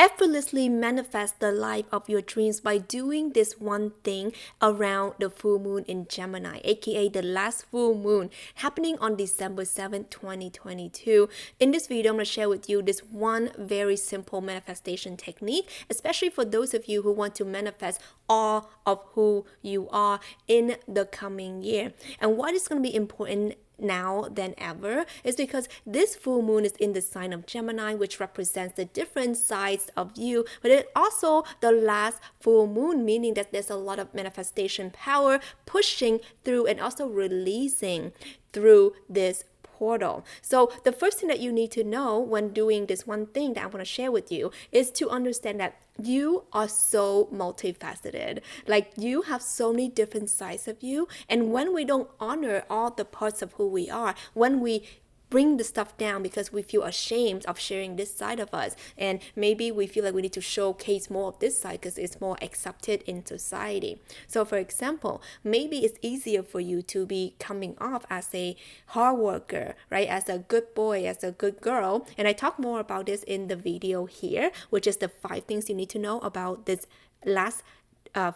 effortlessly manifest the life of your dreams by doing this one thing around the full moon in Gemini, aka the last full moon happening on December 7th, 2022. In this video, I'm going to share with you this one very simple manifestation technique, especially for those of you who want to manifest all of who you are in the coming year. And what is going to be important now than ever is because this full moon is in the sign of Gemini, which represents the different sides of you, but it's also the last full moon, meaning that there's a lot of manifestation power pushing through and also releasing through this portal. So the first thing that you need to know when doing this one thing that I want to share with you is to understand that you are so multifaceted. Like, you have so many different sides of you, and when we don't honor all the parts of who we are, when we bring the stuff down because we feel ashamed of sharing this side of us, and maybe we feel like we need to showcase more of this side because it's more accepted in society. So for example, maybe it's easier for you to be coming off as a hard worker, right? As a good boy, as a good girl. And I talk more about this in the video here, which is the 5 things you need to know about this last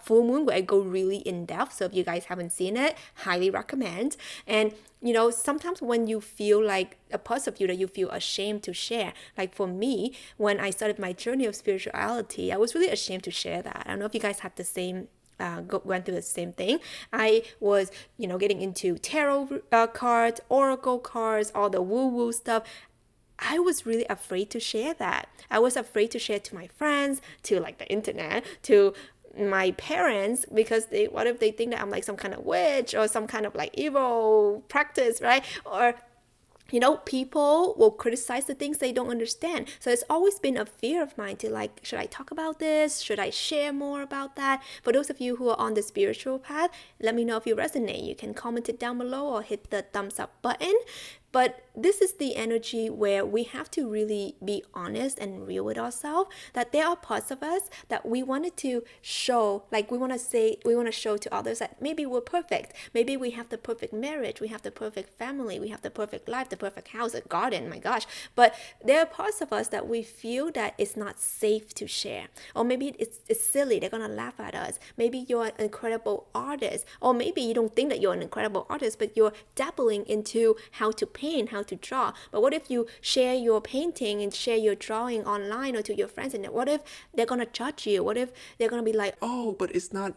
full moon, where I go really in depth. So if you guys haven't seen it, highly recommend. And you know, sometimes when you feel like a part of you that you feel ashamed to share, like for me, when I started my journey of spirituality, I was really ashamed to share that. I don't know if you guys had the same went through the same thing. I was, getting into tarot cards, oracle cards, all the woo-woo stuff. I was really afraid to share that. I was afraid to share to my friends, to like the internet, to my parents, because what if they think that I'm like some kind of witch or some kind of like evil practice, right? Or people will criticize the things they don't understand. So it's always been a fear of mine to like, should I talk about this? Should I share more about that? For those of you who are on the spiritual path, let me know if you resonate. You can comment it down below or hit the thumbs up button. But this is the energy where we have to really be honest and real with ourselves, that there are parts of us that we wanted to show, like we want to show to others that maybe we're perfect. Maybe we have the perfect marriage, we have the perfect family, we have the perfect life, the perfect house, a garden, my gosh. But there are parts of us that we feel that it's not safe to share. Or maybe it's silly, they're going to laugh at us. Maybe you're an incredible artist. Or maybe you don't think that you're an incredible artist, but you're dabbling into how to paint, how to draw. But what if you share your painting and share your drawing online or to your friends, and what if they're gonna judge you? What if they're gonna be like, oh, but it's not,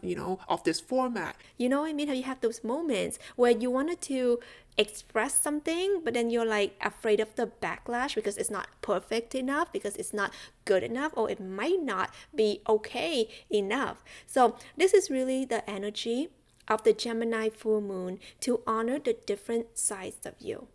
of this format. You know what I mean? How you have those moments where you wanted to express something, but then you're like afraid of the backlash because it's not perfect enough, because it's not good enough, or it might not be okay enough. So this is really the energy of the Gemini full moon, to honor the different sides of you.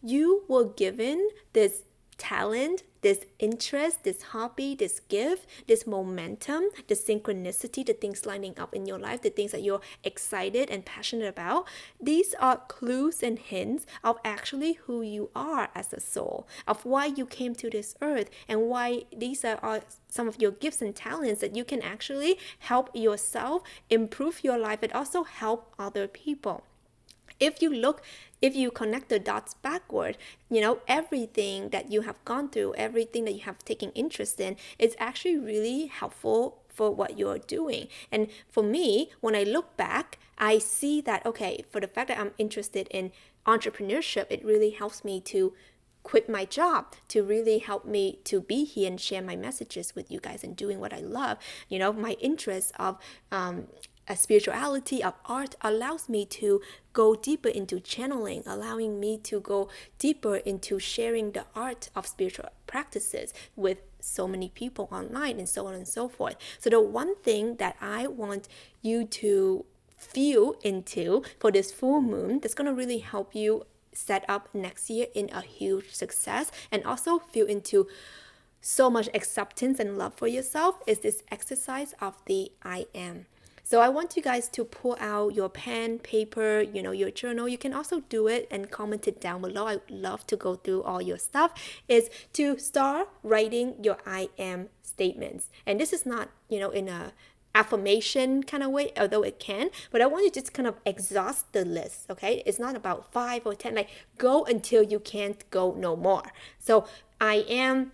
You were given this talent, this interest, this hobby, this gift, this momentum, the synchronicity, the things lining up in your life, the things that you're excited and passionate about. These are clues and hints of actually who you are as a soul, of why you came to this earth, and why these are some of your gifts and talents that you can actually help yourself improve your life and also help other people. If you connect the dots backward, everything that you have gone through, everything that you have taken interest in, is actually really helpful for what you're doing. And for me, when I look back, I see that, okay, for the fact that I'm interested in entrepreneurship, it really helps me to quit my job, to really help me to be here and share my messages with you guys and doing what I love. My interest of spirituality, of art, allows me to go deeper into channeling, allowing me to go deeper into sharing the art of spiritual practices with so many people online, and so on and so forth. So the one thing that I want you to feel into for this full moon, that's going to really help you set up next year in a huge success, and also feel into so much acceptance and love for yourself, is this exercise of the I am. So I want you guys to pull out your pen, paper, your journal. You can also do it and comment it down below. I would love to go through all your stuff. Is to start writing your I am statements. And this is not, in a affirmation kind of way, although it can, but I want you to just kind of exhaust the list, okay? It's not about 5 or 10, like go until you can't go no more. So I am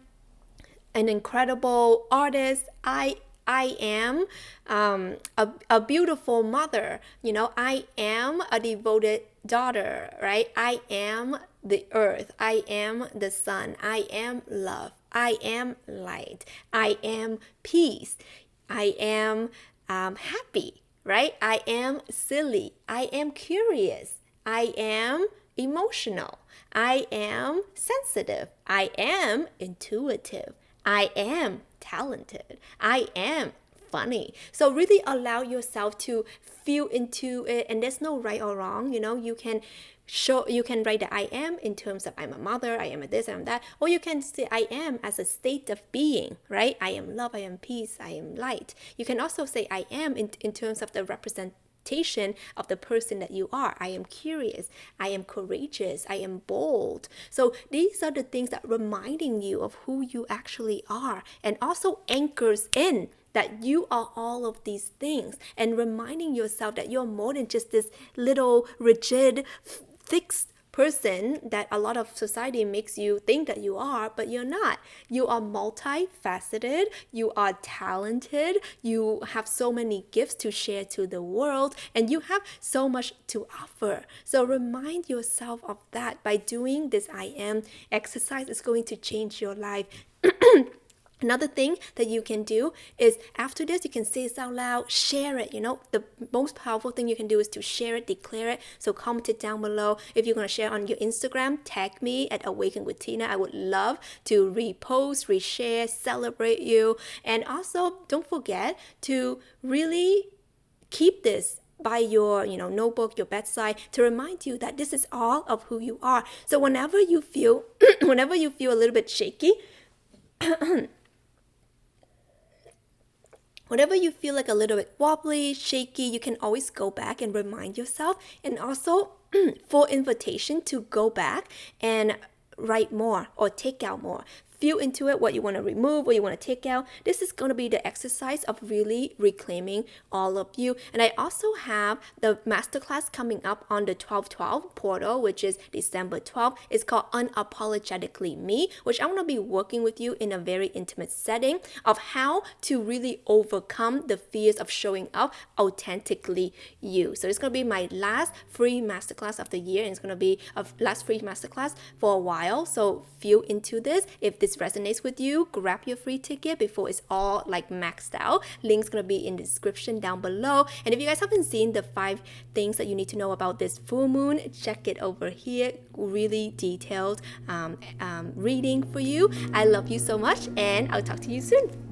an incredible artist. I am a beautiful mother. I am a devoted daughter, right? I am the earth. I am the sun. I am love. I am light. I am peace. I am happy, right? I am silly. I am curious. I am emotional. I am sensitive. I am intuitive. I am talented. I am funny. So really allow yourself to feel into it, and there's no right or wrong. You can write that I am in terms of I'm a mother, I am a this, I am that, or you can say I am as a state of being, right? I am love, I am peace, I am light. You can also say I am in terms of the representation of the person that you are. I am curious, I am courageous, I am bold. So these are the things that reminding you of who you actually are, and also anchors in that you are all of these things, and reminding yourself that you're more than just this little rigid, fixed person that a lot of society makes you think that you are, but you're not. You are multifaceted, you are talented, you have so many gifts to share to the world, and you have so much to offer. So remind yourself of that by doing this I am exercise. Is going to change your life. Another thing that you can do is after this, you can say this out loud, share it. The most powerful thing you can do is to share it, declare it. So comment it down below. If you're going to share on your Instagram, tag me at Awaken with Tina. I would love to repost, reshare, celebrate you. And also, don't forget to really keep this by your notebook, your bedside, to remind you that this is all of who you are. So whenever you feel a little bit shaky, whenever you feel like a little bit wobbly, shaky, you can always go back and remind yourself. And also, full invitation to go back and write more or take out more. Feel into it, what you want to remove, what you want to take out. This is going to be the exercise of really reclaiming all of you. And I also have the masterclass coming up on the 12/12 portal, which is December 12th. It's called Unapologetically Me, which I'm going to be working with you in a very intimate setting of how to really overcome the fears of showing up authentically you. So it's going to be my last free masterclass of the year, and it's going to be a last free masterclass for a while. So feel into this. If this resonates with you, grab your free ticket before it's all like maxed out. Link's gonna be in the description down below. And if you guys haven't seen the 5 things that you need to know about this full moon, check it over here. Really detailed reading for you. I love you so much, and I'll talk to you soon.